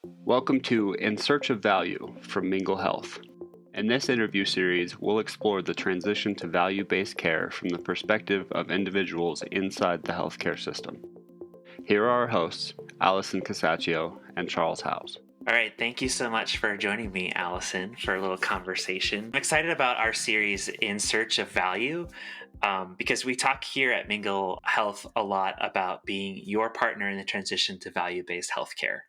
Welcome to In Search of Value from Mingle Health. In this interview series, we'll explore the transition to value-based care from the perspective of individuals inside the healthcare system. Here are our hosts, Alysen Casaccio and Charles Howes. All right, thank you so much for joining me, Alysen, for a little conversation. I'm excited about our series, In Search of Value, because we talk here at Mingle Health a lot about being your partner in the transition to value-based healthcare.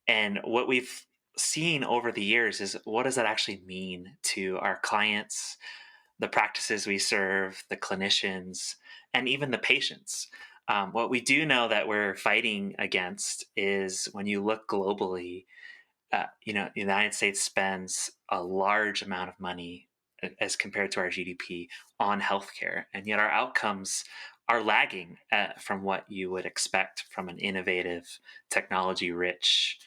And what we've seen over the years is what does that actually mean to our clients, the practices we serve, the clinicians, and even the patients. What we do know that we're fighting against is when you look globally, the United States spends a large amount of money as compared to our GDP on healthcare, and yet our outcomes are lagging from what you would expect from an innovative, technology-rich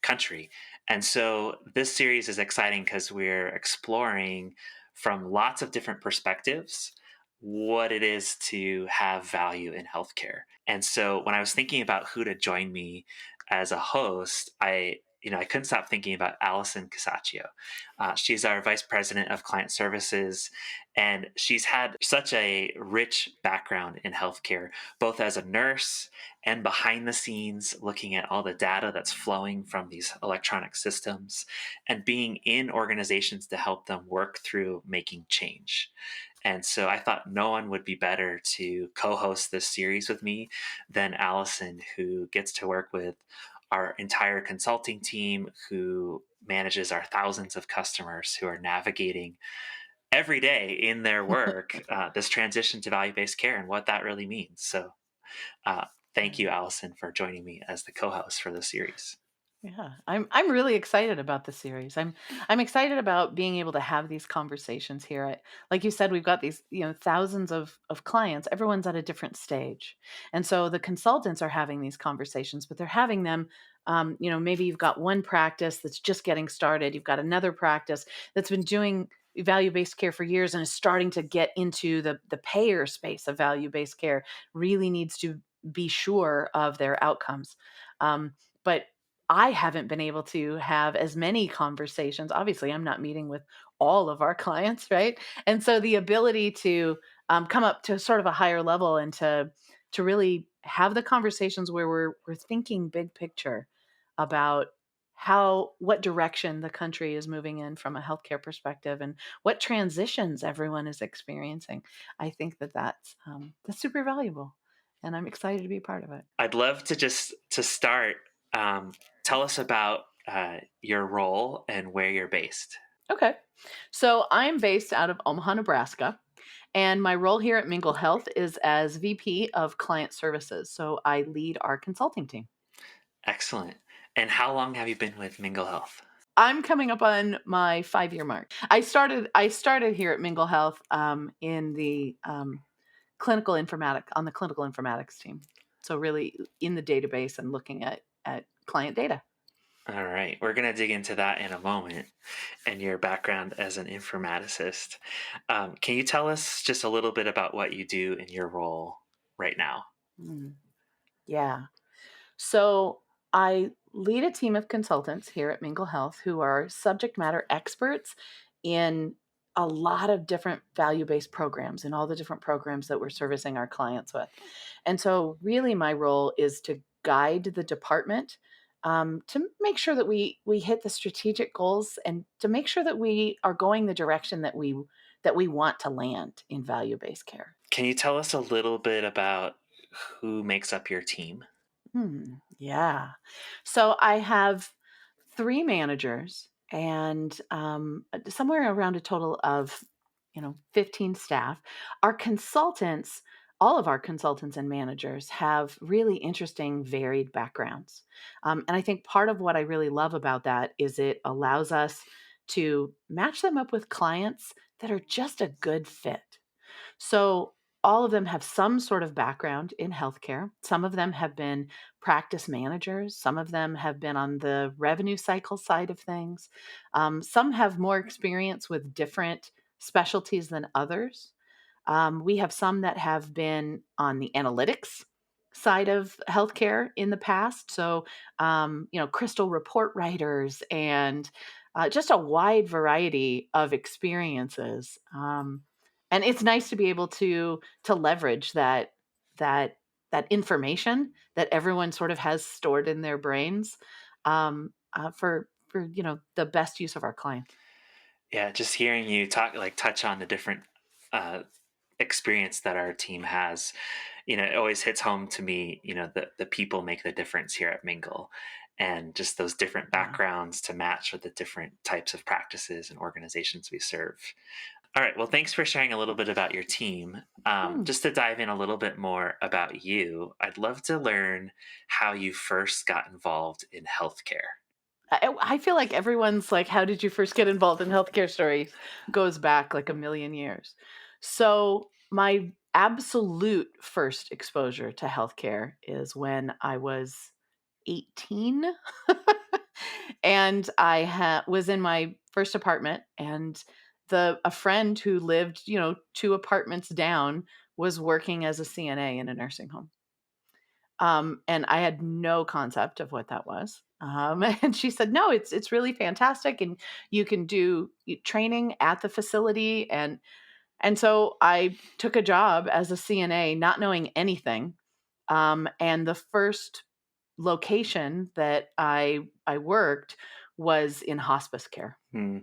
country. And so this series is exciting because we're exploring from lots of different perspectives what it is to have value in healthcare. And so when I was thinking about who to join me as a host, I couldn't stop thinking about Alysen Casaccio. She's our vice president of client services, and she's had such a rich background in healthcare, both as a nurse and behind the scenes, looking at all the data that's flowing from these electronic systems and being in organizations to help them work through making change. And so I thought no one would be better to co-host this series with me than Alysen, who gets to work with our entire consulting team, who manages our thousands of customers who are navigating every day in their work this transition to value-based care and what that really means. So thank you, Alysen, for joining me as the co-host for this series. Yeah, I'm really excited about the series. I'm excited about being able to have these conversations here. Like you said, we've got these, thousands of clients. Everyone's at a different stage. And so the consultants are having these conversations, but they're having them maybe you've got one practice that's just getting started. You've got another practice that's been doing value-based care for years and is starting to get into the payer space of value-based care, really needs to be sure of their outcomes. But I haven't been able to have as many conversations. Obviously, I'm not meeting with all of our clients, right? And so the ability to come up to sort of a higher level and to really have the conversations where we're thinking big picture about what direction the country is moving in from a healthcare perspective and what transitions everyone is experiencing. I think that's super valuable, and I'm excited to be part of it. I'd love to start. Tell us about your role and where you're based. Okay. So I'm based out of Omaha, Nebraska, and my role here at Mingle Health is as VP of Client Services. So I lead our consulting team. Excellent. And how long have you been with Mingle Health? I'm coming up on my 5-year mark. I started here at Mingle Health in the clinical informatics team. So really in the database and looking at client data. All right, we're going to dig into that in a moment and your background as an informaticist. Can you tell us just a little bit about what you do in your role right now? Mm, yeah. So I lead a team of consultants here at Mingle Health who are subject matter experts in a lot of different value-based programs and all the different programs that we're servicing our clients with. And so really my role is to guide the department to make sure that we hit the strategic goals and to make sure that we are going the direction that we want to land in value-based care. Can you tell us a little bit about who makes up your team? Yeah. So I have 3 managers and somewhere around a total of 15 staff. Our consultants, all of our consultants and managers have really interesting, varied backgrounds. And I think part of what I really love about that is it allows us to match them up with clients that are just a good fit. So all of them have some sort of background in healthcare. Some of them have been practice managers. Some of them have been on the revenue cycle side of things. Some have more experience with different specialties than others. We have some that have been on the analytics side of healthcare in the past. So, crystal report writers and just a wide variety of experiences. And it's nice to be able to leverage that that information that everyone sort of has stored in their brains for the best use of our clients. Yeah, just hearing you talk, like touch on the different uh, experience that our team has, it always hits home to me. The people make the difference here at Mingle, and just those different Yeah. backgrounds to match with the different types of practices and organizations we serve. All right. Well, thanks for sharing a little bit about your team. Hmm. Just to dive in a little bit more about you, I'd love to learn how you first got involved in healthcare. I feel like everyone's like, how did you first get involved in healthcare stories goes back like a million years. So, my absolute first exposure to healthcare is when I was 18. And was in my first apartment, and a friend who lived, two apartments down was working as a CNA in a nursing home. And I had no concept of what that was. And she said, "No, it's really fantastic, and you can do training at the facility." And so I took a job as a CNA, not knowing anything. And the first location that I worked was in hospice care. Hmm.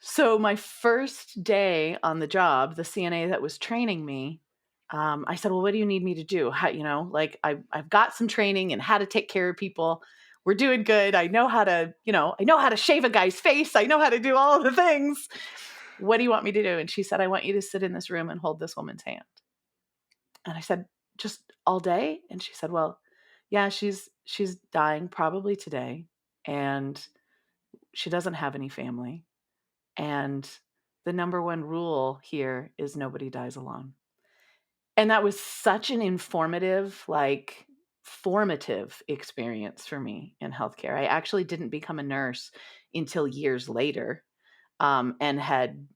So my first day on the job, the CNA that was training me, I said, "Well, what do you need me to do? How, like I've got some training and how to take care of people. We're doing good. I know how to, I know how to shave a guy's face. I know how to do all of the things. What do you want me to do?" And she said, "I want you to sit in this room and hold this woman's hand." And I said, "Just all day?" And she said, "Well, yeah, she's dying probably today, and she doesn't have any family. And the number one rule here is nobody dies alone." And that was such an informative, like formative experience for me in healthcare. I actually didn't become a nurse until years later, and had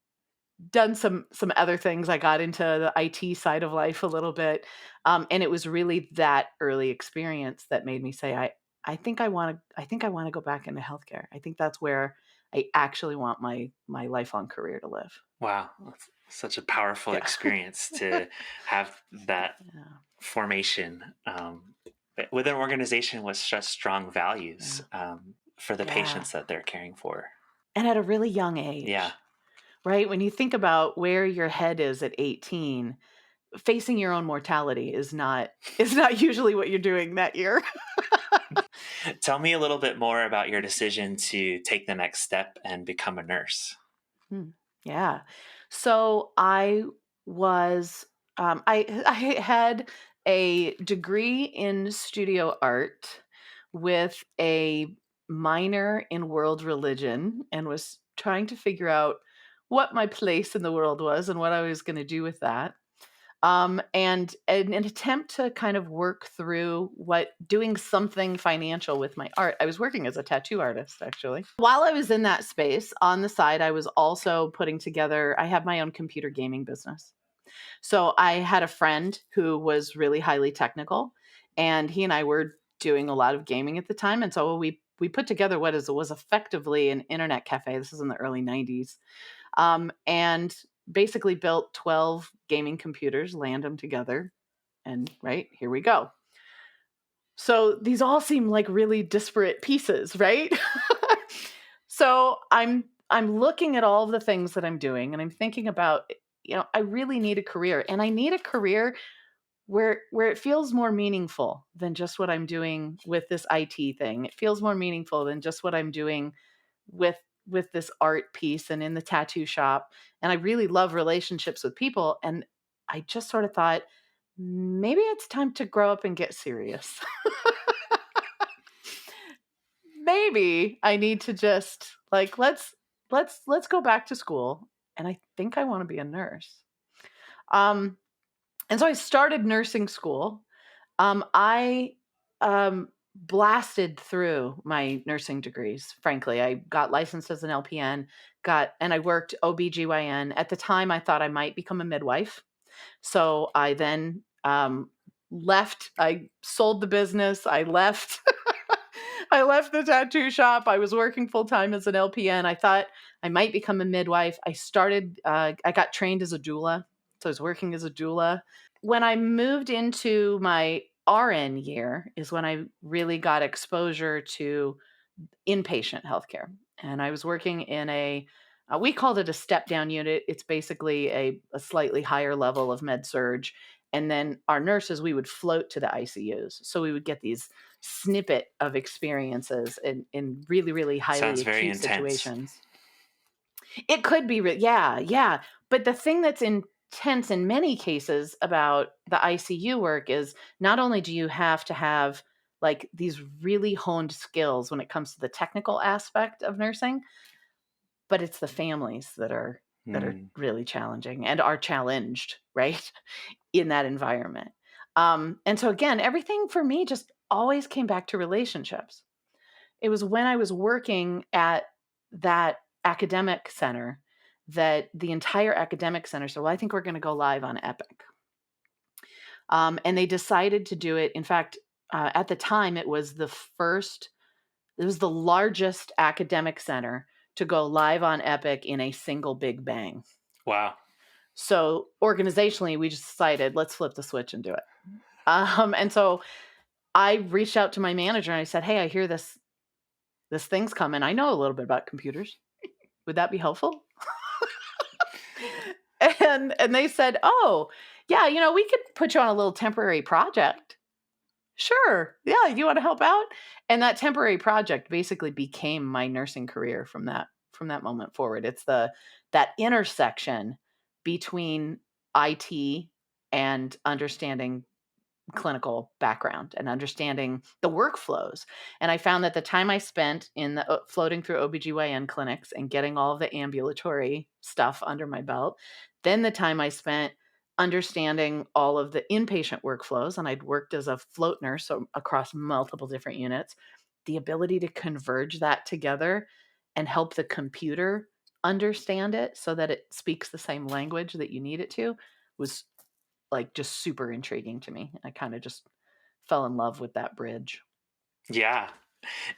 done some other things. I got into the IT side of life a little bit, and it was really that early experience that made me say, I think I want to go back into healthcare. I think that's where I actually want my lifelong career to live. Wow, that's such a powerful Yeah. experience to have that Yeah. formation with an organization with such strong values Yeah. for the Yeah. patients that they're caring for. And at a really young Yeah. age, right? When you think about where your head is at 18, facing your own mortality is not usually what you're doing that year. Tell me a little bit more about your decision to take the next step and become a nurse. Hmm. Yeah. So was I had a degree in studio art with a minor in world religion, and was trying to figure out what my place in the world was and what I was going to do with that. And an attempt to kind of work through what doing something financial with my art. I was working as a tattoo artist, actually. While I was in that space, on the side, I was also putting together, I have my own computer gaming business. So I had a friend who was really highly technical, and he and I were doing a lot of gaming at the time. And so we put together was effectively an internet cafe. This is in the early 90s, and basically built 12 gaming computers, land them together, and right, here we go. So these all seem like really disparate pieces, right? So I'm looking at all of the things that I'm doing, and I'm thinking about, I really need a career, and I need a career where it feels more meaningful than just what I'm doing with this IT thing. It feels more meaningful than just what I'm doing with this art piece and in the tattoo shop. And I really love relationships with people, and I just sort of thought, maybe it's time to grow up and get serious. Maybe I need to just like let's go back to school, and I think I want to be a nurse. Um and so I started nursing school. I blasted through my nursing degrees. Frankly, I got licensed as an LPN, and I worked OBGYN. At the time, I thought I might become a midwife. So I then left. I sold the business. I left. I left the tattoo shop. I was working full time as an LPN. I thought I might become a midwife. I got trained as a doula. So I was working as a doula. When I moved into my RN year is when I really got exposure to inpatient healthcare. And I was working in we called it a step down unit. It's basically a slightly higher level of med surge. And then our nurses, we would float to the ICUs. So we would get these snippet of experiences in really, really highly Sounds very acute intense. situations. It could be, yeah, yeah. But the thing that's intense in many cases about the ICU work is not only do you have to have like these really honed skills when it comes to the technical aspect of nursing, but it's the families that are Mm. really challenging and are challenged, right, in that environment. And so again, everything for me just always came back to relationships. It was when I was working at that academic center that the entire academic center said, well, I think we're going to go live on Epic. And they decided to do it. In fact, at the time, it was the largest academic center to go live on Epic in a single big bang. Wow. So organizationally, we just decided, let's flip the switch and do it. And so I reached out to my manager and I said, hey, I hear this thing's coming. I know a little bit about computers. Would that be helpful? And they said, oh, yeah, we could put you on a little temporary project. Sure. Yeah, you want to help out? And that temporary project basically became my nursing career from that moment forward. It's that intersection between IT and understanding clinical background and understanding the workflows. And I found that the time I spent in the floating through OBGYN clinics and getting all of the ambulatory stuff under my belt, then the time I spent understanding all of the inpatient workflows, and I'd worked as a float nurse so across multiple different units, the ability to converge that together and help the computer understand it so that it speaks the same language that you need it to was like just super intriguing to me. I kind of just fell in love with that bridge. Yeah.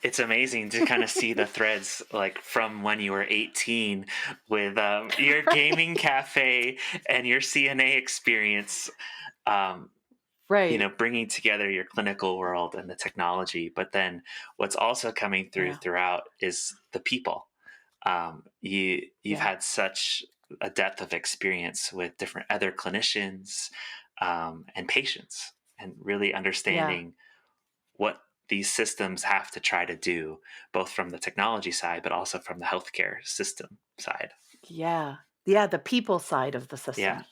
It's amazing to kind of see the threads like from when you were 18 with your gaming Right. cafe and your CNA experience, um, Right. bringing together your clinical world and the technology. But then what's also coming through Yeah. throughout is the people. You've Yeah. had such a depth of experience with different other clinicians and patients, and really Yeah. understanding what these systems have to try to do, both from the technology side, but also from the healthcare system side. Yeah. Yeah. The people side of the Yeah. system.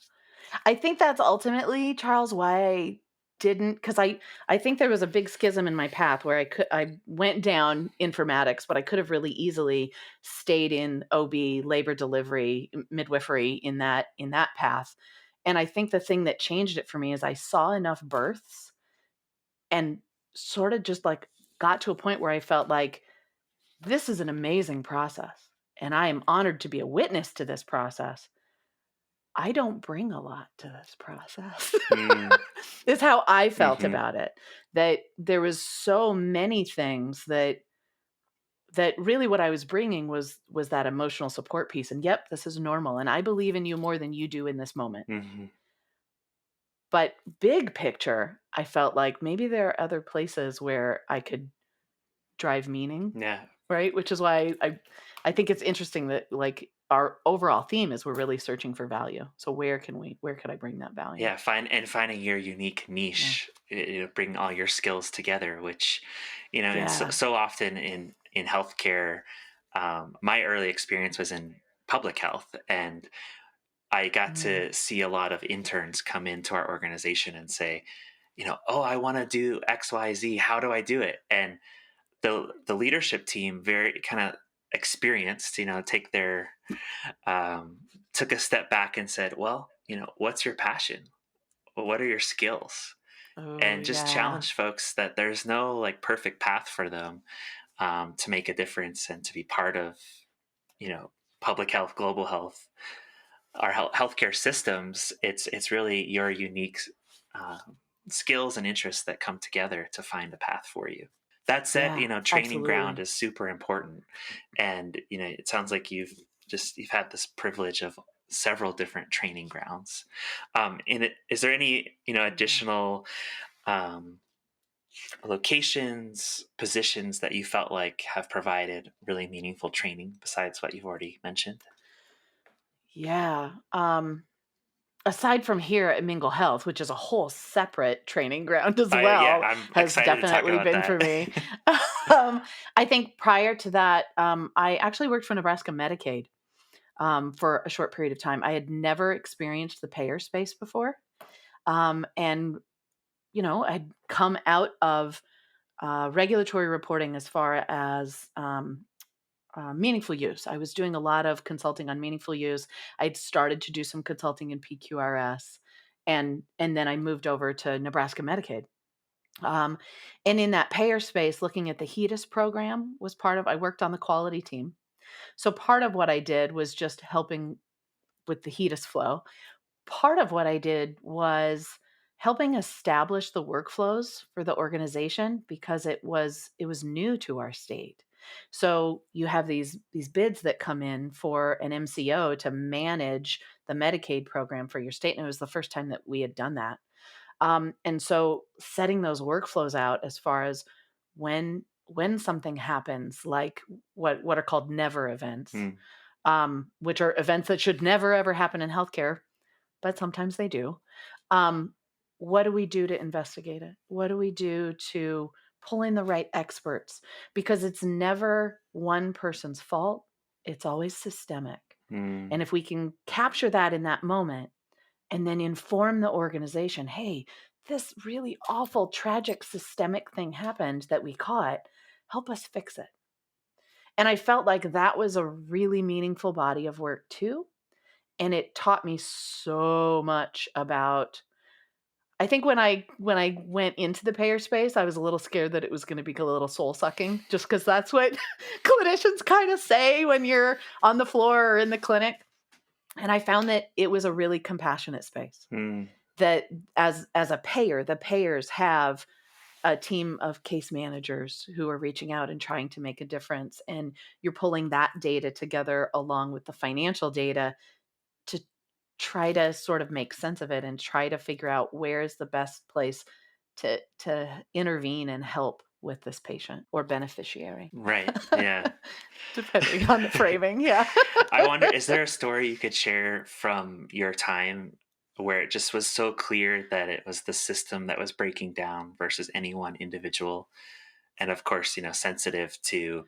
I think that's ultimately, Charles, why I didn't, because I think there was a big schism in my path where I went down informatics, but I could have really easily stayed in OB, labor delivery, midwifery in that path. And I think the thing that changed it for me is I saw enough births and sort of just like got to a point where I felt like this is an amazing process and I am honored to be a witness to this process. I don't bring a lot to this process. Mm, Is how I felt hmm. about it. That there was so many things that really what I was bringing was that emotional support piece. And yep, this is normal. And I believe in you more than you do in this moment. Hmm. But big picture, I felt like maybe there are other places where I could drive meaning, Yeah. right? Which is why I think it's interesting that like our overall theme is we're really searching for value. So where could I bring that value? Yeah. Finding your unique Yeah. niche, bring all your skills together, which, and so, Yeah. so often in healthcare, my early experience was in public health, and I got Mm. to see a lot of interns come into our organization and say, oh, I want to do XYZ. How do I do it? And the leadership team, very kind of experienced, take their took a step back and said, well, what's your passion? What are your skills? Oh, And just yeah. challenge folks that there's no like perfect path for them to make a difference and to be part of, you know, public health, global health, our healthcare systems. It's really your unique skills and interests that come together to find a path for you. That said, Yeah, training ground absolutely. is super important. And, it sounds like you've had this privilege of several different training grounds. Is there any, Yeah. additional um, locations, positions that you felt like have provided really meaningful training besides what you've already mentioned? Yeah. Aside from here at Mingle Health, which is a whole separate training ground as Yeah, well, I'm has excited to talk definitely about been that. for me. um, I think prior to that, I actually worked for Nebraska Medicaid for a short period of time. I had never experienced the payer space before. And, I'd come out of regulatory reporting as far as meaningful use. I was doing a lot of consulting on meaningful use. I'd started to do some consulting in PQRS, and then I moved over to Nebraska Medicaid. Um, and in that payer space, looking at the HEDIS program was part of. I worked on the quality team, so part of what I did was just helping with the HEDIS flow. Part of what I did was helping establish the workflows for the organization because it was new to our state. So you have these bids that come in for an MCO to manage the Medicaid program for your state, and it was the first time that we had done that. And so setting those workflows out as far as when something happens, like what are called never events, Mm, which are events that should never ever happen in healthcare, but sometimes they do. Um, what do we do to investigate it? What do we do to pull in the right experts? Because it's never one person's fault, it's always systemic. mm, And if we can capture that in that moment and then inform the organization, hey, this really awful, tragic, systemic thing happened that we caught, help us fix it. And I felt like that was a really meaningful body of work too, and it taught me so much about. I think when I went into the payer space, I was a little scared that it was gonna be a little soul sucking just because that's what clinicians kinda say when you're on the floor or in the clinic, and I found that it was a really compassionate space. mm. That as a payer, the payers have a team of case managers who are reaching out and trying to make a difference, and you're pulling that data together along with the financial data to try to sort of make sense of it and try to figure out where is the best place to intervene and help with this patient or beneficiary. Right. Yeah. Depending on the framing, yeah. I wonder, is there a story you could share from your time where it just was so clear that it was the system that was breaking down versus any one individual? And of course, sensitive to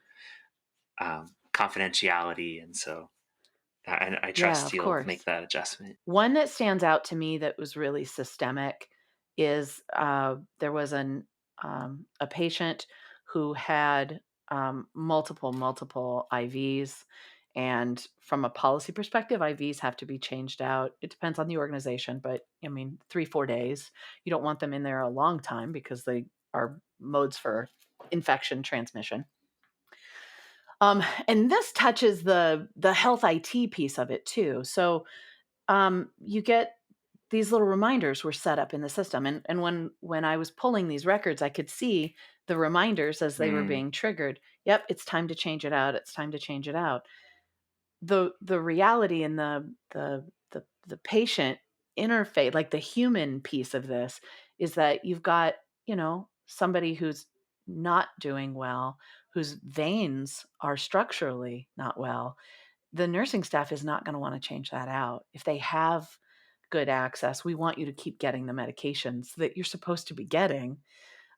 confidentiality. And so I Yeah, trust of you'll make course. that adjustment. One that stands out to me that was really systemic is, there was a patient who had, multiple IVs, and from a policy perspective, IVs have to be changed out. It depends on the organization, but, I mean, 3, 4 days. You don't want them in there a long time because they are modes for infection transmission. And this touches the health IT piece of it too. So, you get these little reminders were set up in the system, and when I was pulling these records, I could see the reminders as they were Mm, being triggered. Yep, it's time to change it out. It's time to change it out. The reality and the patient interface, like the human piece of this, is that you've got, somebody who's not doing well, whose veins are structurally not well. The nursing staff is not going to want to change that out. If they have good access, we want you to keep getting the medications that you're supposed to be getting.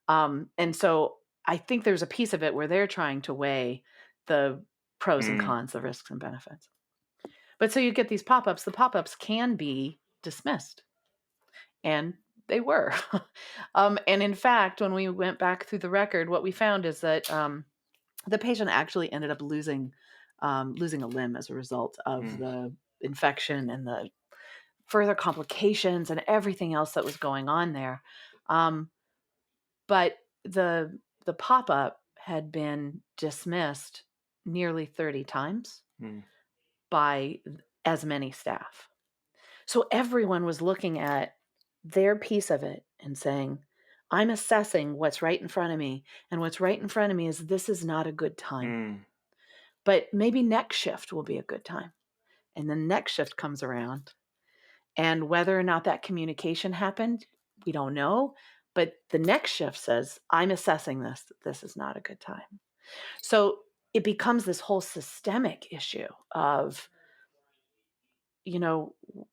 And so I think there's a piece of it where they're trying to weigh the pros and mm, cons, the risks and benefits. But so you get these pop ups, the pop ups can be dismissed, and they were. And in fact, when we went back through the record, what we found is that the patient actually ended up losing a limb as a result of mm, the infection and the further complications and everything else that was going on there. Um, but the pop-up had been dismissed nearly 30 times mm, by as many staff. So everyone was looking at their piece of it and saying, I'm assessing what's right in front of me. And what's right in front of me is this is not a good time. Mm, But maybe next shift will be a good time. And the next shift comes around. And whether or not that communication happened, we don't know. But the next shift says, I'm assessing this. This is not a good time. So it becomes this whole systemic issue of,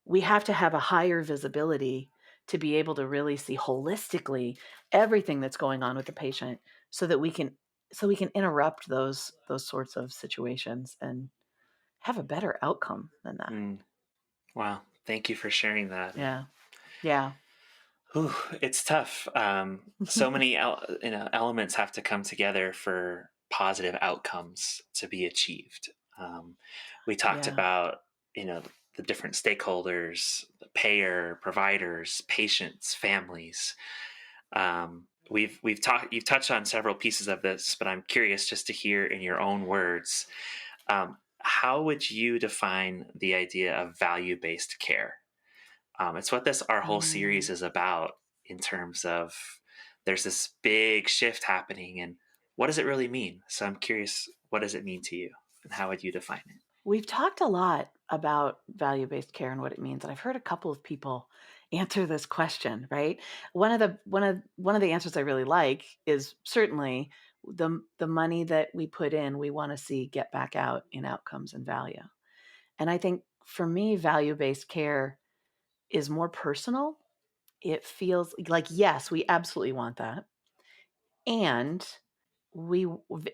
we have to have a higher visibility to be able to really see holistically everything that's going on with the patient so that we can interrupt those sorts of situations and have a better outcome than that. mm. Wow. Thank you for sharing that. Yeah. Yeah. Whew, it's tough. So many elements have to come together for positive outcomes to be achieved. We talked Yeah. about the different stakeholders, the payer, providers, patients, families. You've touched on several pieces of this, but I'm curious just to hear in your own words, how would you define the idea of value-based care? It's what our whole series Mm. is about, in terms of there's this big shift happening, and what does it really mean? So I'm curious, what does it mean to you, and how would you define it? We've talked a lot about value-based care and what it means, and I've heard a couple of people answer this question, right? One of the answers I really like is certainly the money that we put in, we want to see get back out in outcomes and value. And I think for me, value-based care is more personal. It feels like, yes, we absolutely want that. And we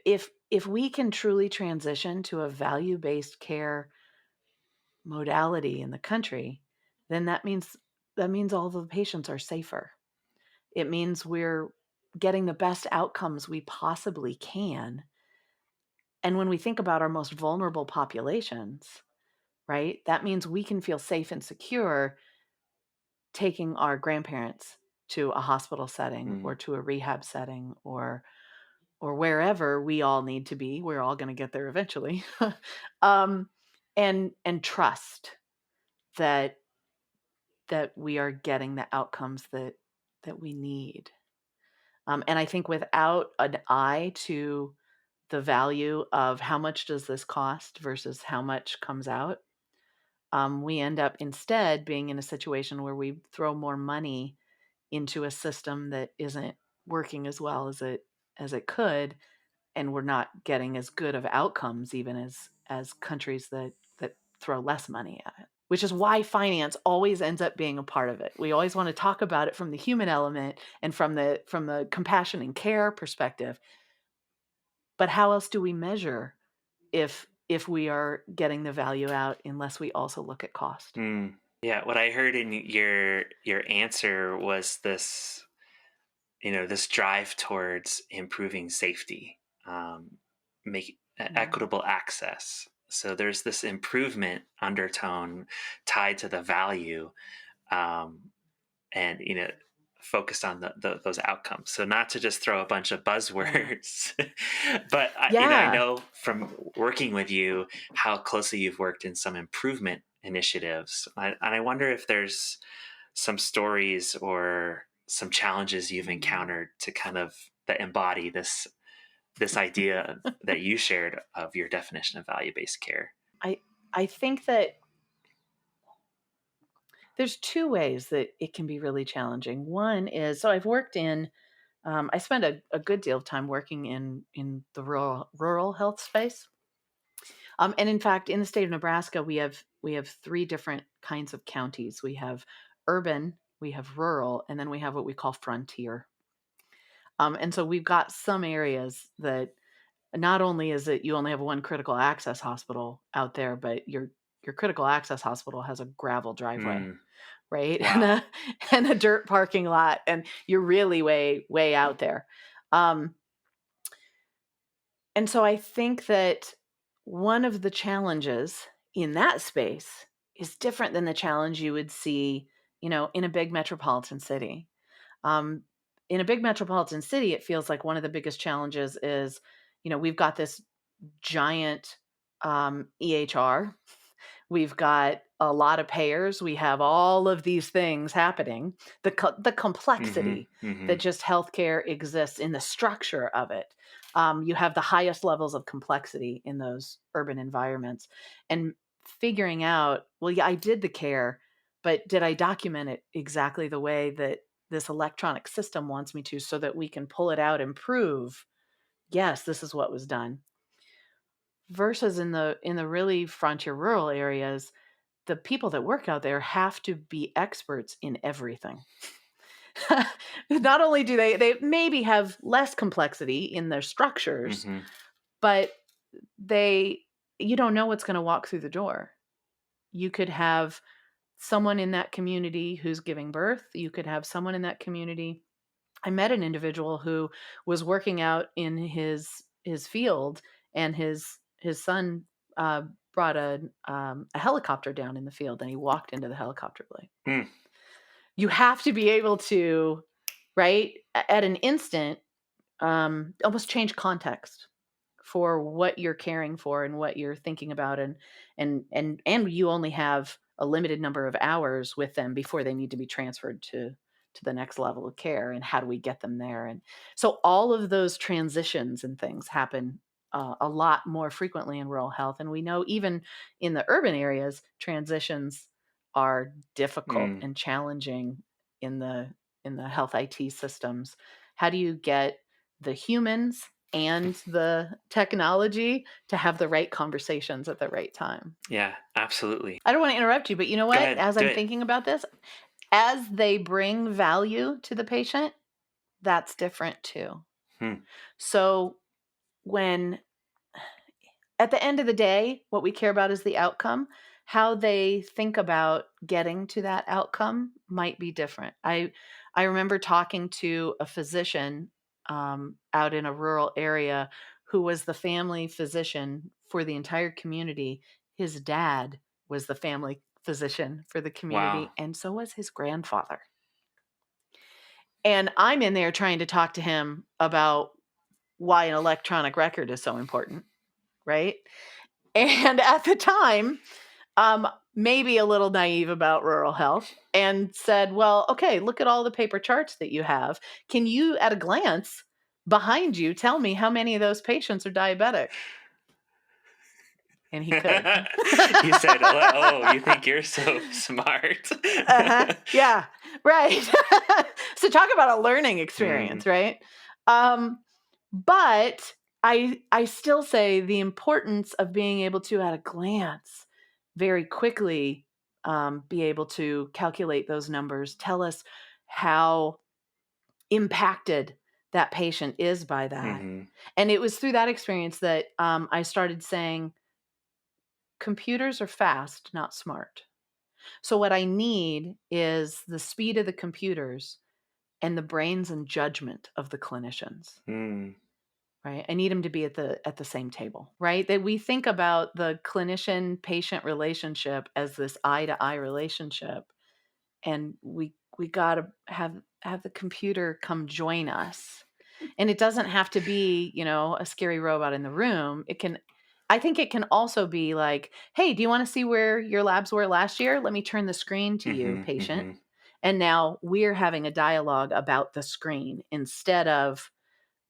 if we can truly transition to a value-based care modality in the country, then that means all the patients are safer. It means we're getting the best outcomes we possibly can. And when we think about our most vulnerable populations, right, that means we can feel safe and secure taking our grandparents to a hospital setting Mm, or to a rehab setting or wherever we all need to be. We're all going to get there eventually. um, and trust that we are getting the outcomes that we need. And I think without an eye to the value of how much does this cost versus how much comes out, we end up instead being in a situation where we throw more money into a system that isn't working as well as it could, and we're not getting as good of outcomes even as countries that throw less money at it, which is why finance always ends up being a part of it. We always want to talk about it from the human element and from the compassion and care perspective. But how else do we measure if we are getting the value out unless we also look at cost? mm. Yeah, what I heard in your answer was this drive towards improving safety, make Mm. equitable access. So there's this improvement undertone tied to the value, um, and focused on those outcomes. So not to just throw a bunch of Yeah. buzzwords, but I Yeah. know from working with you how closely you've worked in some improvement initiatives, and I wonder if there's some stories or some challenges you've Mm. encountered to kind of that embody this idea that you shared of your definition of value-based care. I I think that there's two ways that it can be really challenging. One is, so I've worked in I spent a good deal of time working in the rural health space. And in fact, in the state of Nebraska, we have three different kinds of counties. We have urban, we have rural, and then we have what we call frontier. And so we've got some areas that not only is it you only have one critical access hospital out there, but your critical access hospital has a gravel driveway, Mm, right? And wow. a dirt parking lot, and you're really way out there. Um, and so I think that one of the challenges in that space is different than the challenge you would see, in a big metropolitan city. Um, in a big metropolitan city, it feels like one of the biggest challenges is, we've got this giant EHR. We've got a lot of payers, we have all of these things happening. The complexity that just healthcare exists in the structure of it. You have the highest levels of complexity in those urban environments, and figuring out, well, yeah, I did the care, but did I document it exactly the way that this electronic system wants me to, so that we can pull it out and prove, yes, this is what was done. Versus in the really frontier rural areas, the people that work out there have to be experts in everything. Not only do they maybe have less complexity in their structures, but you don't know what's going to walk through the door. You could have someone in that community who's giving birth. You could have someone in that community. I met an individual who was working out in his field, and his son brought a helicopter down in the field, and he walked into the helicopter blade. You have to be able to, right, at an instant, almost change context for what you're caring for and what you're thinking about, and you only have a limited number of hours with them before they need to be transferred to the next level of care, and how do we get them there? And so all of those transitions and things happen a lot more frequently in rural health, and we know even in the urban areas, transitions are difficult and challenging in the health IT systems. How do you get the humans and the technology to have the right conversations at the right time? Yeah, absolutely. I don't want to interrupt you, but you know what? Go ahead, As do I'm it. thinking about this, as they bring value to the patient, that's different too. So when, at the end of the day, what we care about is the outcome. How they think about getting to that outcome might be different. I remember talking to a physician out in a rural area who was the family physician for the entire community. His dad was the family physician for the community, Wow. and so was his grandfather. And I'm in there trying to talk to him about why an electronic record is so important, right? And at the time, maybe a little naive about rural health, and said, well, okay, look at all the paper charts that you have. Can you, at a glance behind you, tell me how many of those patients are diabetic? And he could. You said, oh, you think you're so smart. Yeah, right. So talk about a learning experience, right? But I still say the importance of being able to, at a glance, very quickly be able to calculate those numbers, tell us how impacted that patient is by that. And it was through that experience that I started saying, computers are fast, not smart. So what I need is the speed of the computers and the brains and judgment of the clinicians. Right? I need them to be at the same table, right? That we think about the clinician-patient relationship as this eye-to-eye relationship, and we got to have the computer come join us. And it doesn't have to be, a scary robot in the room. I think it can also be like, hey, do you want to see where your labs were last year? Let me turn the screen to you, patient. And now we're having a dialogue about the screen instead of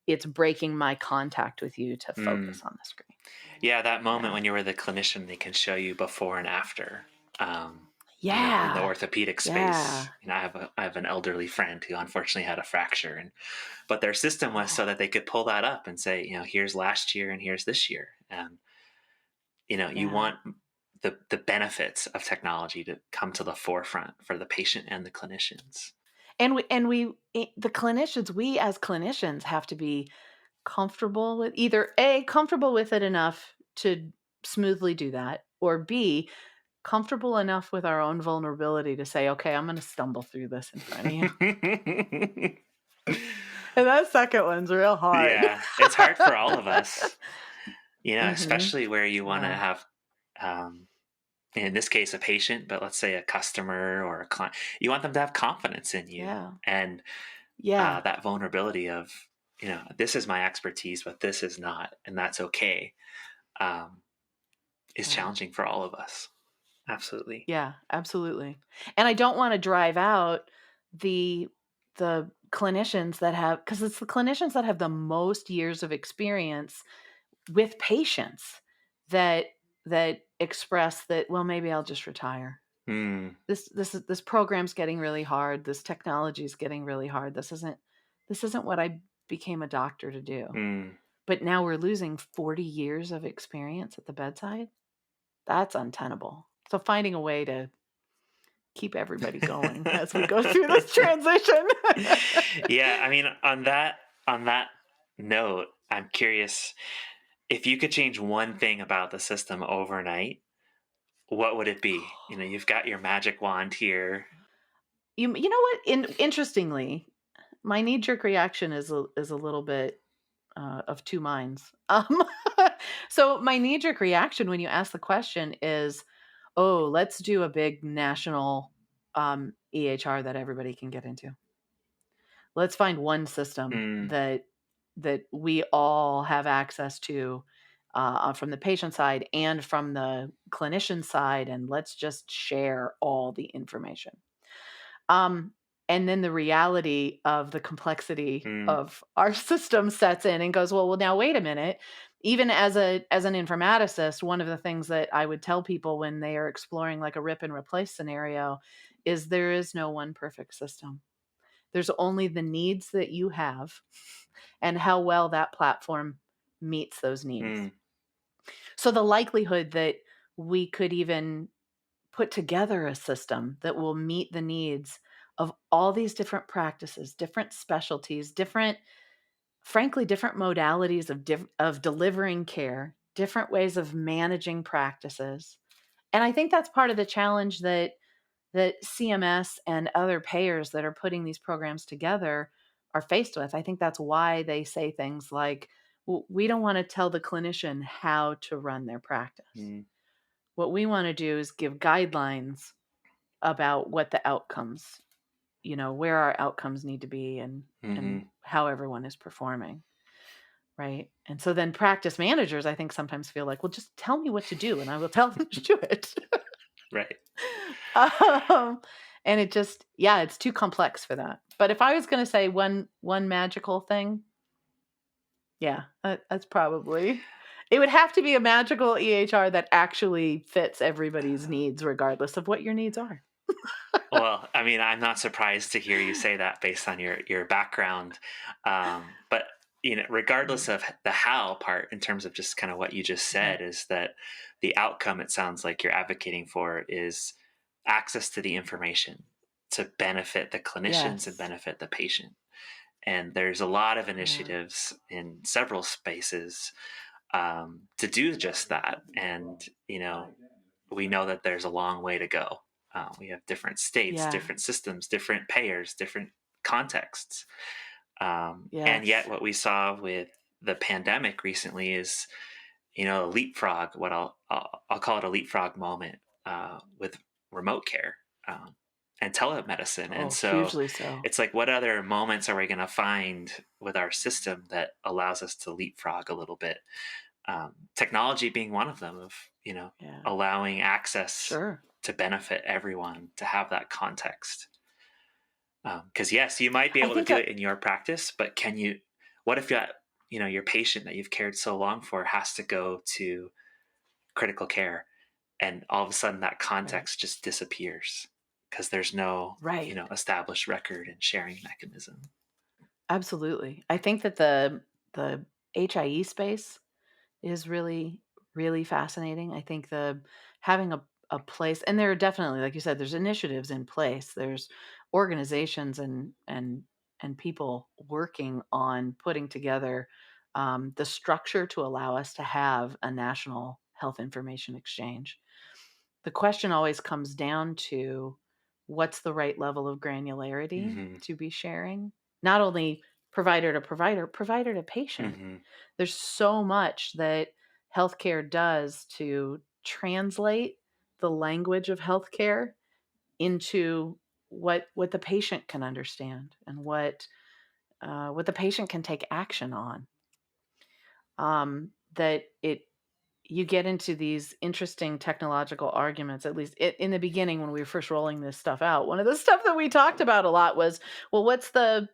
it's breaking my contact with you to focus on the screen. Yeah, that moment when you were the clinician, they can show you before and after. Yeah. In the orthopedic space. Yeah. I have an elderly friend who unfortunately had a fracture, but their system was so that they could pull that up and say, here's last year and here's this year. And you want the benefits of technology to come to the forefront for the patient and the clinicians. And we the clinicians, we as clinicians have to be comfortable with either A, comfortable with it enough to smoothly do that, or B, comfortable enough with our own vulnerability to say, okay, I'm going to stumble through this in front of you. And that second one's real hard. Yeah, it's hard for all of us, especially where you want to have, in this case, a patient, but let's say a customer or a client. You want them to have confidence in you, and that vulnerability of, this is my expertise, but this is not, and that's okay, is challenging for all of us. Absolutely. Yeah, absolutely. And I don't want to drive out the clinicians that have, because it's the clinicians that have the most years of experience with patients that express that, well, maybe I'll just retire. Mm, This program's getting really hard. This technology is getting really hard. This isn't what I became a doctor to do. mm. But now we're losing 40 years of experience at the bedside. That's untenable. So finding a way to keep everybody going as we go through this transition. Yeah, I mean, on that note, I'm curious if you could change one thing about the system overnight, what would it be? You know, you've got your magic wand here. You know what? Interestingly, my knee jerk reaction is a little bit of two minds. So my knee jerk reaction when you ask the question is, oh, let's do a big national EHR that everybody can get into. Let's find one system Mm, that we all have access to, from the patient side and from the clinician side, and let's just share all the information. Um, and then the reality of the complexity mm, of our system sets in and goes, well, now wait a minute. Even as an informaticist, one of the things that I would tell people when they are exploring like a rip and replace scenario is there is no one perfect system. There's only the needs that you have and how well that platform meets those needs. mm, So the likelihood that we could even put together a system that will meet the needs of all these different practices, different specialties, frankly, different modalities of delivering care, different ways of managing practices. And I think that's part of the challenge that CMS and other payers that are putting these programs together are faced with. I think that's why they say things like, we don't want to tell the clinician how to run their practice. mm, What we want to do is give guidelines about what the outcomes, where our outcomes need to be and mhm. how everyone is performing. Right. And so then practice managers, I think, sometimes feel like, well, just tell me what to do and I will tell them to do it. Right. um, and it just, yeah, it's too complex for that. But if I was going to say one magical thing, yeah, that's probably, it would have to be a magical EHR that actually fits everybody's needs, regardless of what your needs are. Well, I mean, I'm not surprised to hear you say that based on your background. But you know, regardless Mhm. of the how part, in terms of just kind of what you just Mhm. said, is that the outcome it sounds like you're advocating for is access to the information to benefit the clinicians and Yes. benefit the patient. And there's a lot of Yeah. initiatives in several spaces to do just that. And you know, we know that there's a long way to go. We have different states, Yeah. different systems, different payers, different contexts. And yet, Yes. what we saw with the pandemic recently is, you know, a leapfrog. What I'll call it a leapfrog moment with remote care and telemedicine. And Oh, so, hugely so. it's like, what other moments are we going to find with our system that allows us to leapfrog a little bit? Technology being one of them, of you know, Yeah. allowing access Sure. to benefit everyone to have that context. Because yes, you might be I able to think do it in your practice, but can you? What if you know, your patient that you've cared so long for has to go to critical care, and all of a sudden that right. context just disappears because there's no, you Right. know, established record and sharing mechanism. Absolutely. I think that the HIE space is really, really fascinating. I think the having a place, and there are definitely, like you said, there's initiatives in place. There's organizations and people working on putting together the structure to allow us to have a national health information exchange. The question always comes down to what's the right level of granularity Hmm. to be sharing, not only provider to provider, provider to patient. Hmm. There's so much that healthcare does to translate the language of healthcare into what the patient can understand and what the patient can take action on. That it you get into these interesting technological arguments, at least in the beginning when we were first rolling this stuff out. One of the stuff that we talked about a lot was, well, what's the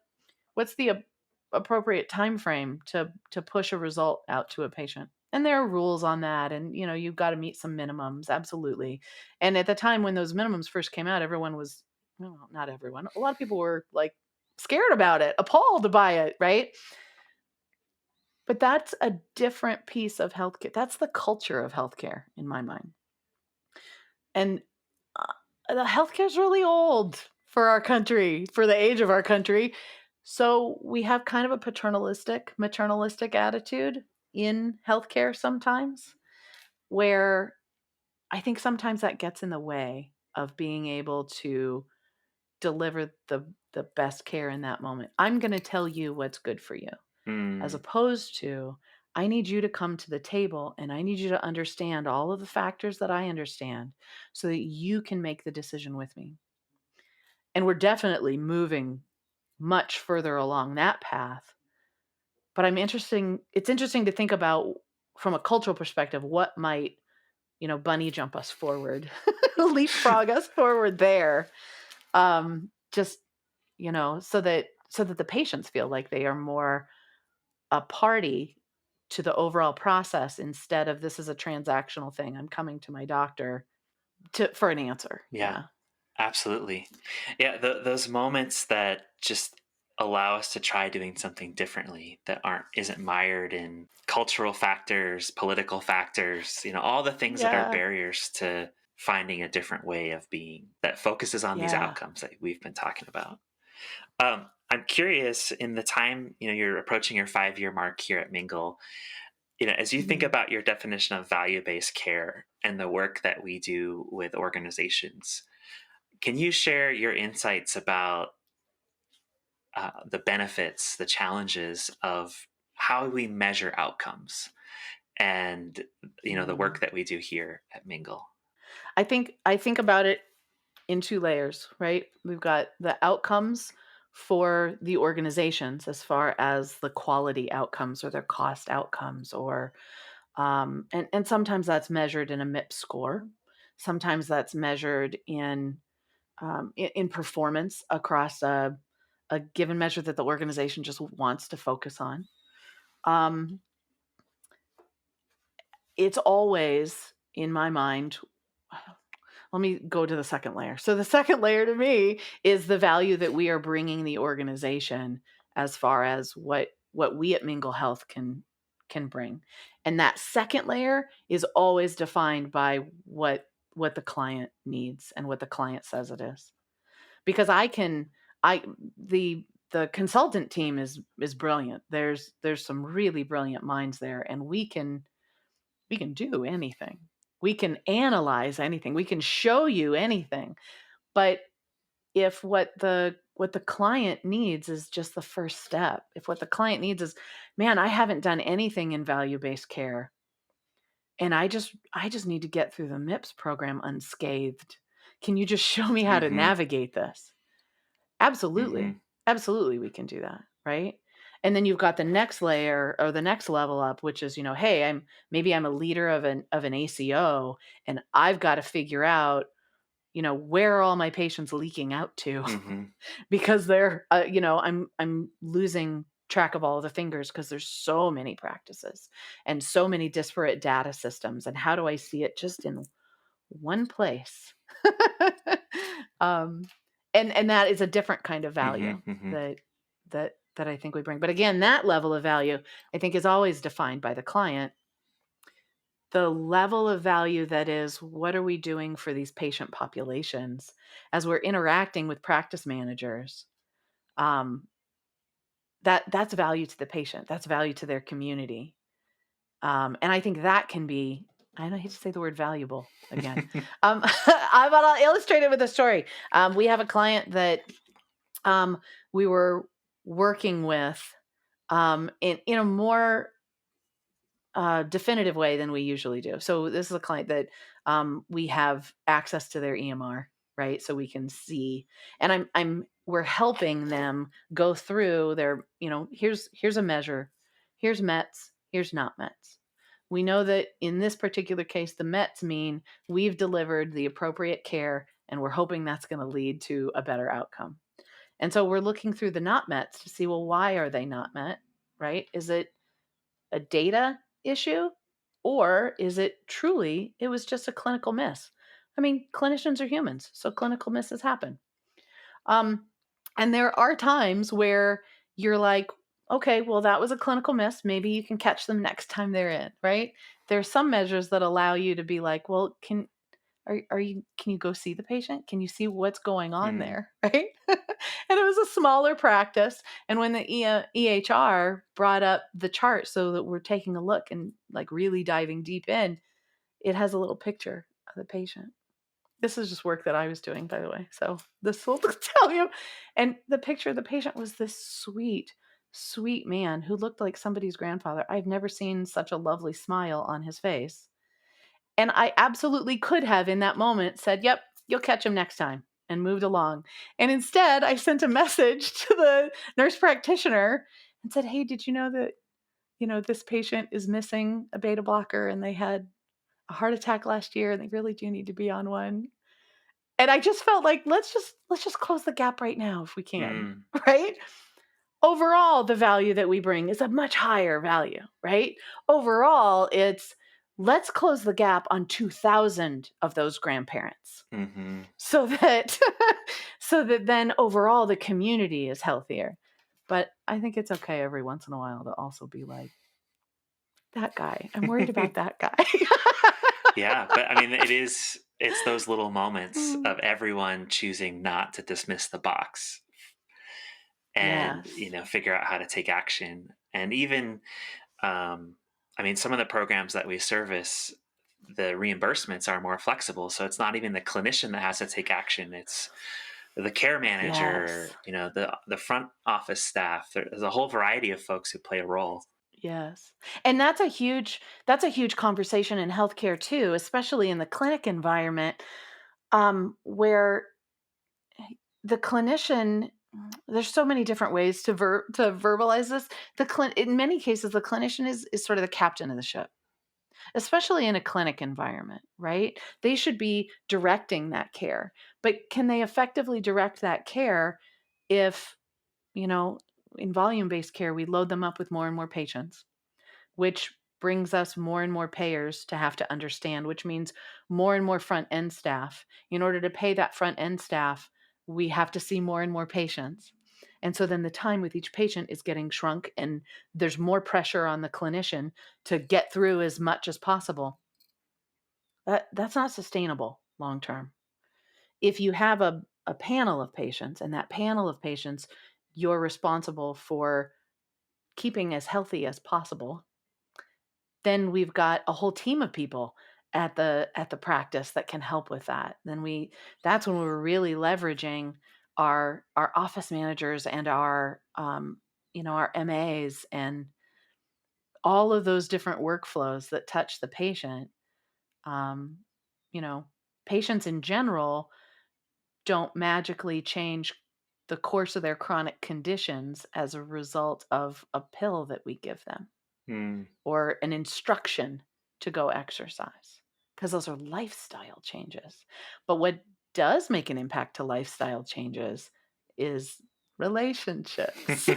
appropriate time frame to push a result out to a patient? And there are rules on that, and you've got to meet some minimums, absolutely. And at the time when those minimums first came out, everyone was, well, not everyone, a lot of people were like scared about it, appalled by it, right? But that's a different piece of healthcare. That's the culture of healthcare in my mind. And the healthcare is really old for our country, for the age of our country. So we have kind of a maternalistic attitude in healthcare sometimes, where I think sometimes that gets in the way of being able to deliver the best care in that moment. I'm going to tell you what's good for you, as Mm, opposed to, I need you to come to the table and I need you to understand all of the factors that I understand so that you can make the decision with me. And we're definitely moving much further along that path. But it's interesting to think about from a cultural perspective, what might, bunny jump us forward, leapfrog us forward there. Just, so that the patients feel like they are more a party to the overall process, instead of, this is a transactional thing. I'm coming to my doctor for an answer. yeah, Yeah. absolutely. Yeah, those moments that just allow us to try doing something differently that isn't mired in cultural factors, political factors, all the things that are Yeah. barriers to finding a different way of being that focuses on these Yeah. outcomes that we've been talking about. I'm curious, in the time, you're approaching your 5-year mark here at Mingle, as you think Mhm. about your definition of value-based care and the work that we do with organizations, can you share your insights about the benefits, the challenges of how we measure outcomes and, the Mm. work that we do here at Mingle? I think about it in two layers, right? We've got the outcomes for the organizations, as far as the quality outcomes or their cost outcomes, or and sometimes that's measured in a MIPS score. Sometimes that's measured in performance across a given measure that the organization just wants to focus on. Um, it's always, in my mind, let me go to the second layer. So the second layer to me is the value that we are bringing the organization, as far as what we at Mingle Health can bring. And that second layer is always defined by what the client needs and what the client says it is. Because I the consultant team is brilliant. There's some really brilliant minds there, and we can do anything. We can analyze anything. We can show you anything. But if what the client needs is just the first step, if what the client needs is, man, I haven't done anything in value-based care, and I just need to get through the MIPS program unscathed. Can you just show me how to Hmm. navigate this? Absolutely. Hmm. Absolutely, we can do that, right? And then you've got the next layer, or the next level up, which is, hey, I'm a leader of an ACO, and I've got to figure out, where are all my patients leaking out to, Hmm. because they're, I'm losing track of all the fingers, because there's so many practices and so many disparate data systems, and how do I see it just in one place? um, and that is a different kind of Hmm. value Hmm. that I think we bring. But again, that level of value, I think, is always defined by the client. The level of value that is, what are we doing for these patient populations as we're interacting with practice managers? Um, that's value to the patient. That's value to their community. And I think that can be, I don't hate to say the word valuable again. I'll illustrate it with a story. We have a client that we were working with in a more definitive way than we usually do. So this is a client that we have access to their EMR, right? So we can see, and we're helping them go through their, here's a measure, here's METs, here's not METs. We know that in this particular case, the METs mean we've delivered the appropriate care, and we're hoping that's going to lead to a better outcome. And so we're looking through the not METs to see, well, why are they not met, right? Is it a data issue, or is it truly, it was just a clinical miss? I mean, clinicians are humans, so clinical misses happen. Um, and there are times where you're like, okay, well, that was a clinical miss. Maybe you can catch them next time they're in, right? There are some measures that allow you to be like, well, can you go see the patient? Can you see what's going on Mm. there, right? And it was a smaller practice. And when the EHR brought up the chart so that we're taking a look and like really diving deep in, it has a little picture of the patient. This is just work that I was doing, by the way. So this will tell you. And the picture of the patient was this sweet, sweet man who looked like somebody's grandfather. I've never seen such a lovely smile on his face. And I absolutely could have in that moment said, yep, you'll catch him next time, and moved along. And instead, I sent a message to the nurse practitioner and said, hey, did you know that, this patient is missing a beta blocker and they had a heart attack last year and they really do need to be on one? And I just felt like let's just close the gap right now if we can, right? Overall, the value that we bring is a much higher value, right? Overall, it's let's close the gap on 2,000 of those grandparents. Mm-hmm. So that so that then overall the community is healthier. But I think it's okay every once in a while to also be like, that guy. I'm worried about that guy. Yeah, but I mean, it's those little moments of everyone choosing not to dismiss the box and, Yes. figure out how to take action. And even, I mean, some of the programs that we service, the reimbursements are more flexible. So it's not even the clinician that has to take action. It's the care manager, Yes. the front office staff. There's a whole variety of folks who play a role. Yes. And that's a huge conversation in healthcare too, especially in the clinic environment, where the clinician, there's so many different ways to verbalize this. In many cases, the clinician is sort of the captain of the ship, especially in a clinic environment, right? They should be directing that care. But can they effectively direct that care if, you know, in volume-based care, we load them up with more and more patients, which brings us more and more payers to have to understand, which means more and more front end staff. In order to pay that front end staff, we have to see more and more patients. And so then the time with each patient is getting shrunk, and there's more pressure on the clinician to get through as much as possible. That's not sustainable long term. If you have a panel of patients, and that panel of patients you're responsible for keeping as healthy as possible, then we've got a whole team of people at the practice that can help with that. That's when we're really leveraging our office managers and our MAs and all of those different workflows that touch the patient. Um, you know, Patients in general don't magically change the course of their chronic conditions as a result of a pill that we give them Mm. or an instruction to go exercise, because those are lifestyle changes. But what does make an impact to lifestyle changes is relationships.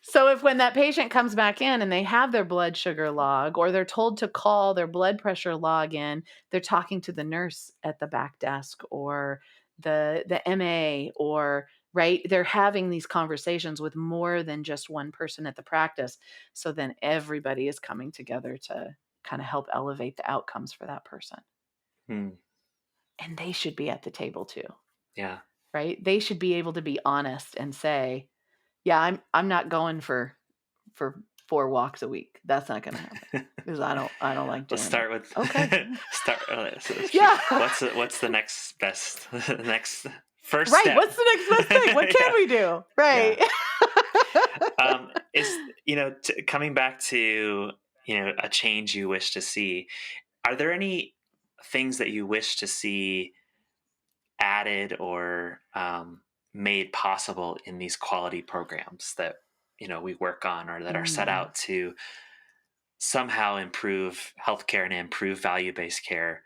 So if when that patient comes back in and they have their blood sugar log, or they're told to call their blood pressure log in, they're talking to the nurse at the back desk or the MA, or right, they're having these conversations with more than just one person at the practice. So then everybody is coming together to kind of help elevate the outcomes for that person. Mm. And they should be at the table too, Yeah. right? They should be able to be honest and say, yeah, I'm not going for 4 walks a week. That's not going to happen because I don't like Let's doing start it. with Okay. yeah. Yeah. What's the next best next first Right. step? What's the next best thing? What can Yeah. we do? Yeah. Right. Is coming back to a change you wish to see. Are there any things that you wish to see added or made possible in these quality programs that we work on or that are set Mm. out to somehow improve healthcare and improve value-based care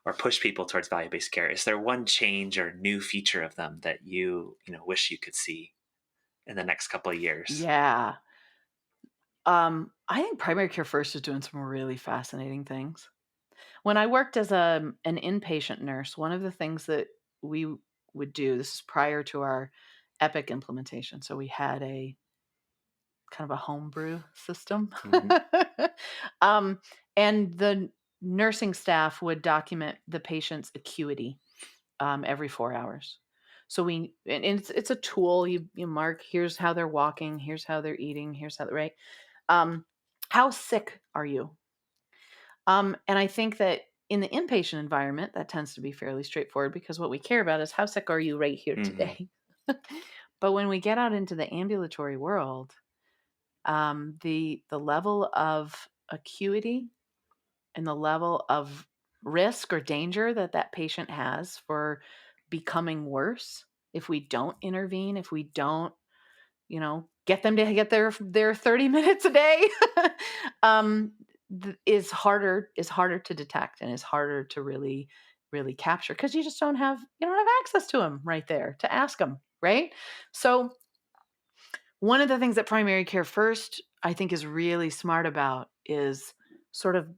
or push people towards value-based care, is there one change or new feature of them that you wish you could see in the next couple of years? Yeah. I think primary care first is doing some really fascinating things. When I worked as an inpatient nurse, one of the things that we would do, this is prior to our Epic implementation. So we had a kind of a homebrew system. Hmm. um, and the nursing staff would document the patient's acuity every 4 hours. So and it's a tool. You mark, here's how they're walking, here's how they're eating, here's how, right? Um, how sick are you? And I think that in the inpatient environment, that tends to be fairly straightforward because what we care about is how sick are you right here Hmm. today? But when we get out into the ambulatory world, the level of acuity and the level of risk or danger that that patient has for becoming worse if we don't intervene, if we don't, get them to get their 30 minutes a day, um, is harder to detect and is harder to really capture because you don't have access to them right there to ask them, right? So one of the things that primary care first, I think, is really smart about is sort of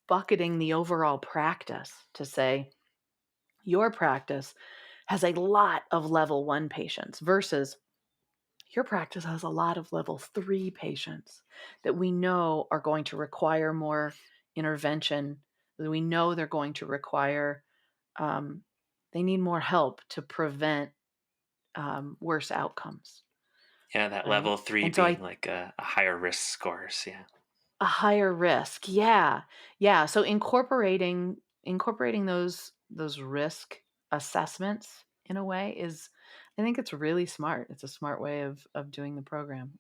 bucketing the overall practice to say, your practice has a lot of level 1 patients versus your practice has a lot of level 3 patients that we know are going to require more intervention, that we know they're going to require, um, they need more help to prevent worse outcomes, Yeah, that right? level three And so being like a higher risk scores. Yeah. a higher risk. Yeah. Yeah. So incorporating those risk assessments in a way is, I think it's really smart. It's a smart way of doing the program.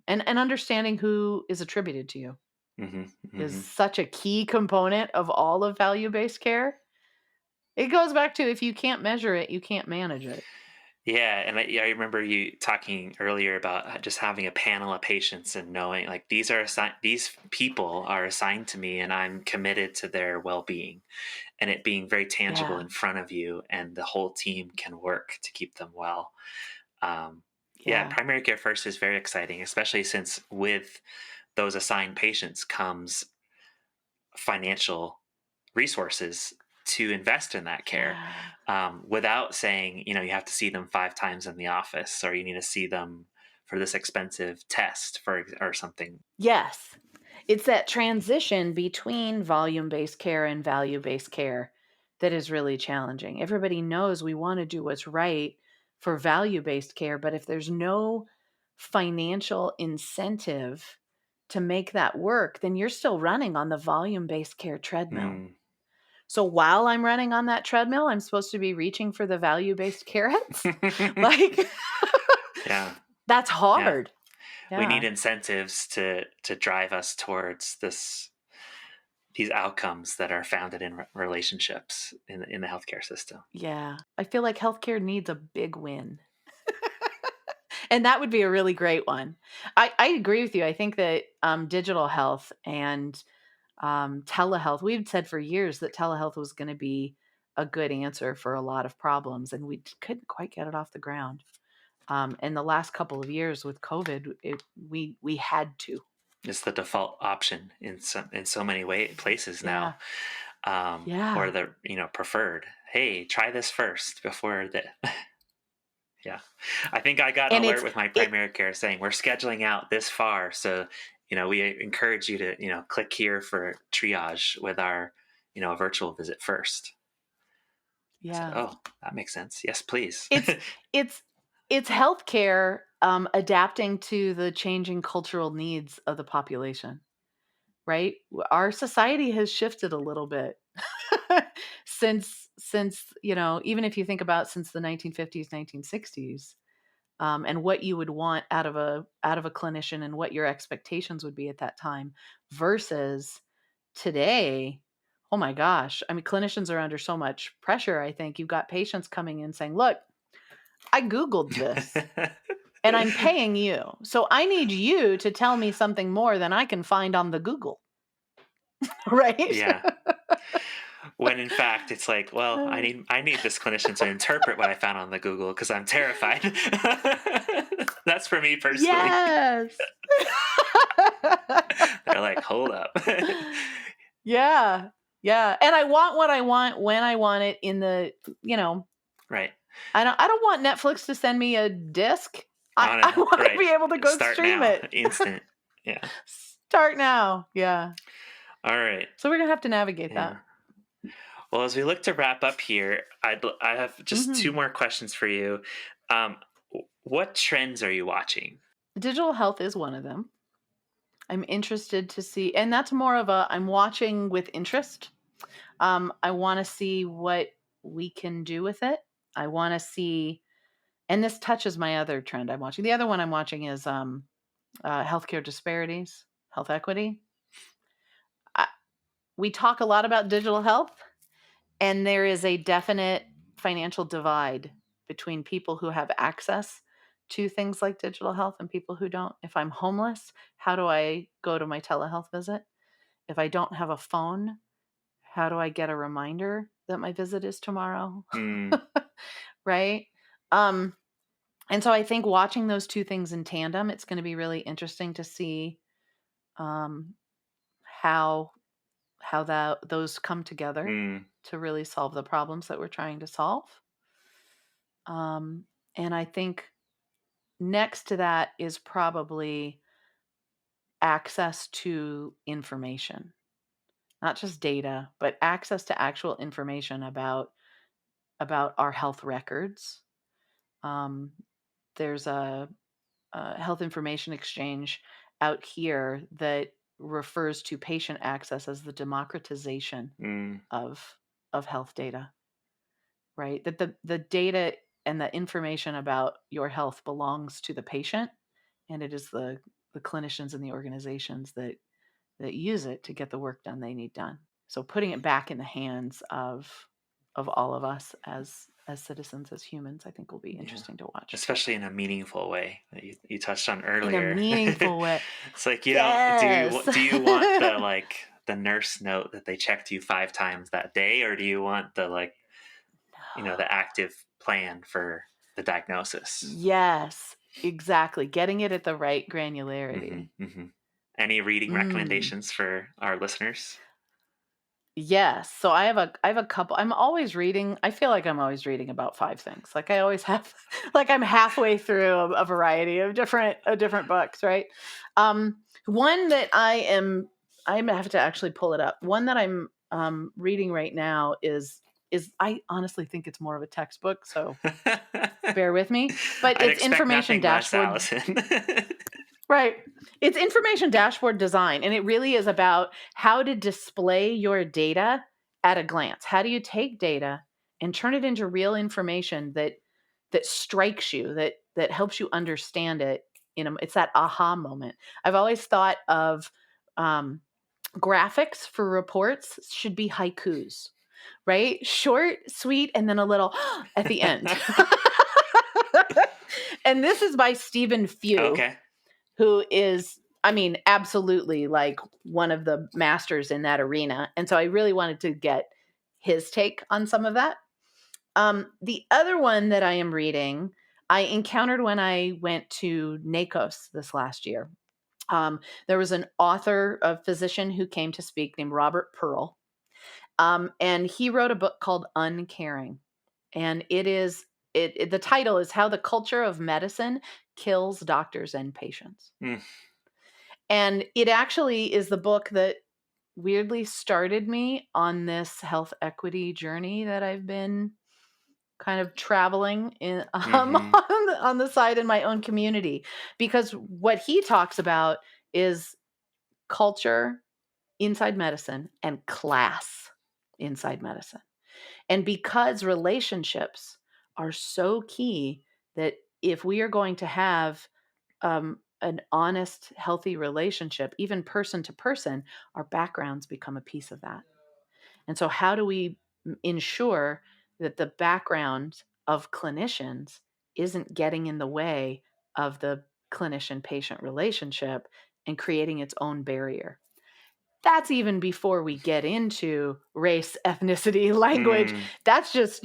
And understanding who is attributed to you Hmm. is Hmm. such a key component of all of value-based care. It goes back to, if you can't measure it, you can't manage it. Yeah, and I remember you talking earlier about just having a panel of patients and knowing like these people are assigned to me, and I'm committed to their well-being, and it being very tangible Yeah. in front of you, and the whole team can work to keep them well. Um, yeah, Yeah. primary care first is very exciting, especially since with those assigned patients comes financial resources to invest in that care, Yeah. without saying, you have to see them 5 times in the office, or you need to see them for this expensive test or something. Yes. It's that transition between volume-based care and value-based care that is really challenging. Everybody knows we want to do what's right for value-based care, but if there's no financial incentive to make that work, then you're still running on the volume-based care treadmill. Mm. So while I'm running on that treadmill, I'm supposed to be reaching for the value-based carrots? Like, Yeah, that's yeah. hard. We need Yeah. incentives to drive us towards these outcomes that are founded in relationships in the healthcare system. Yeah. I feel like healthcare needs a big win. And that would be a really great one. I agree with you. I think that digital health and telehealth, we've said for years that telehealth was going to be a good answer for a lot of problems, and we couldn't quite get it off the ground. In the last couple of years with COVID, we had to. It's the default option in so many places Yeah. now, or Yeah. the preferred. Hey, try this first before the. Yeah, I think I got an And alert it's with my it primary care saying we're scheduling out this far, so we encourage you to click here for triage with our virtual visit first. I said, yeah. oh, that makes sense. Yes, please. It's it's it's healthcare adapting to the changing cultural needs of the population. Right? Our society has shifted a little bit since, even if you think about since the 1950s, 1960s, and what you would want out of a clinician and what your expectations would be at that time versus today. Oh my gosh. I mean, clinicians are under so much pressure. I think you've got patients coming in saying, "Look, I Googled this. and I'm paying you. So I need you to tell me something more than I can find on the Google. Right? Yeah. When in fact it's like, well, I need this clinician to interpret what I found on the Google because I'm terrified. That's for me personally. Yes. They're like, hold up. Yeah. Yeah. And I want what I want when I want it in the, Right. I don't want Netflix to send me a disc. I want to right. be able to go Start stream now. it. Instant. Yeah. Start now. Yeah. All right. So we're going to have to navigate that. Well, as we look to wrap up here, I have just two more questions for you. What trends are you watching? Digital health is one of them. I'm interested to see, and that's more of I'm watching with interest. I want to see what we can do with it. I want to see, and this touches my other trend I'm watching. The other one I'm watching is healthcare disparities, health equity. We talk a lot about digital health, and there is a definite financial divide between people who have access to things like digital health and people who don't. If I'm homeless, how do I go to my telehealth visit? If I don't have a phone, how do I get a reminder that my visit is tomorrow? Right? And so I think watching those two things in tandem, it's going to be really interesting to see how those come together to really solve the problems that we're trying to solve. And I think next to that is probably access to information, not just data, but access to actual information about our health records. There's a health information exchange out here that refers to patient access as the democratization of health data, right? That the data and the information about your health belongs to the patient, and it is the clinicians and the organizations that use it to get the work done they need done. So putting it back in the hands of all of us as citizens, as humans, I think will be interesting to watch. Especially in a meaningful way that you touched on earlier. In a meaningful way. It's like, do you want the nurse note that they checked you 5 times that day, or do you want the the active plan for the diagnosis? Yes, exactly. Getting it at the right granularity. Any reading recommendations for our listeners? Yes. So I have a couple. I'm always reading. I feel like I'm always reading about 5 things. Like I always have, like I'm halfway through a variety of different books, right? One that I have to actually pull it up. One that I'm reading right now is I honestly think it's more of a textbook, so bear with me. But it's information dashboard. Alysen. Right. It's information dashboard design, and it really is about how to display your data at a glance. How do you take data and turn it into real information that strikes you, that helps you understand it? It's that aha moment. I've always thought of graphics for reports should be haikus, right? Short, sweet, and then a little at the end. And this is by Stephen Few. Okay. Who is, absolutely like one of the masters in that arena. And so I really wanted to get his take on some of that. The other one that I am reading, I encountered when I went to NACOS this last year. There was an author, a physician who came to speak named Robert Pearl. And he wrote a book called Uncaring. And the title is How the Culture of Medicine Kills Doctors and Patients. And it actually is the book that weirdly started me on this health equity journey that I've been kind of traveling in on the side in my own community. Because what he talks about is culture inside medicine and class inside medicine. And because relationships are so key, that if we are going to have an honest, healthy relationship, even person to person, our backgrounds become a piece of that. And so how do we ensure that the background of clinicians isn't getting in the way of the clinician-patient relationship and creating its own barrier. That's even before we get into race, ethnicity, language. That's just,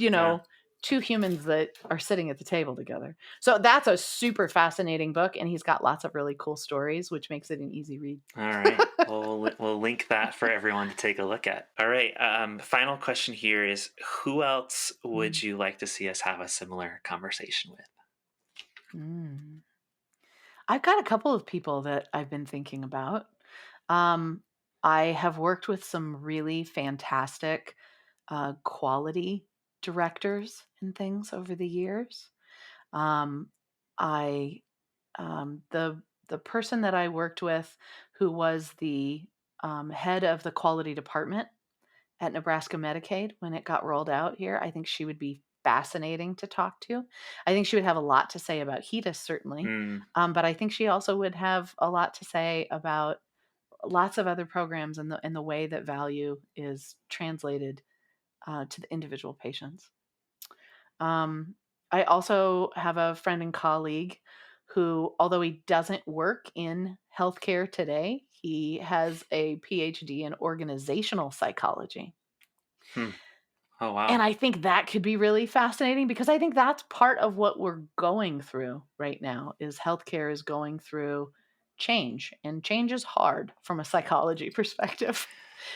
two humans that are sitting at the table together. So that's a super fascinating book, and he's got lots of really cool stories, which makes it an easy read. All right. We'll link that for everyone to take a look at. All right. Final question here is, who else would you like to see us have a similar conversation with? I've got a couple of people that I've been thinking about. I have worked with some really fantastic quality directors and things over the years. The person that I worked with, who was the head of the quality department at Nebraska Medicaid when it got rolled out here, I think she would be fascinating to talk to. I think she would have a lot to say about HEDIS, certainly, but I think she also would have a lot to say about lots of other programs and the way that value is translated to the individual patients. I also have a friend and colleague who, although he doesn't work in healthcare today, he has a PhD in organizational psychology. Oh, wow. And I think that could be really fascinating, because I think that's part of what we're going through right now. Is healthcare is going through change, and change is hard from a psychology perspective.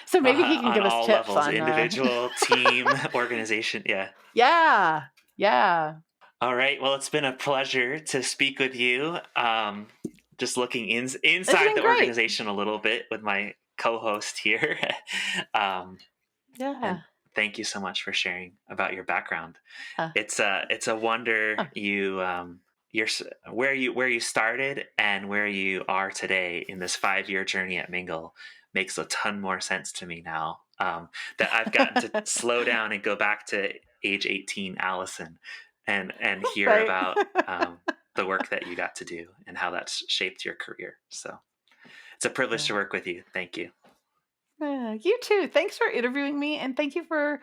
So maybe he can give us tips levels, on individual, team, organization. Yeah. All right. Well, it's been a pleasure to speak with you. Just looking inside the organization a little bit with my co-host here. And thank you so much for sharing about your background. It's a wonder you're where you started and where you are today in this 5-year journey at Mingle makes a ton more sense to me now, that I've gotten to slow down and go back to age 18 Alysen and hear about the work that you got to do and how that's shaped your career. So it's a privilege to work with you. Thank you. You too. Thanks for interviewing me, and thank you for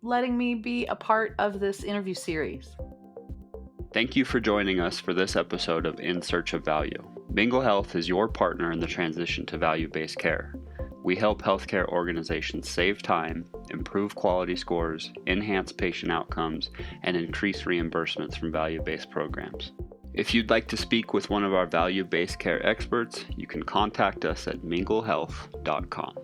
letting me be a part of this interview series. Thank you for joining us for this episode of In Search of Value. Mingle Health is your partner in the transition to value-based care. We help healthcare organizations save time, improve quality scores, enhance patient outcomes, and increase reimbursements from value-based programs. If you'd like to speak with one of our value-based care experts, you can contact us at minglehealth.com.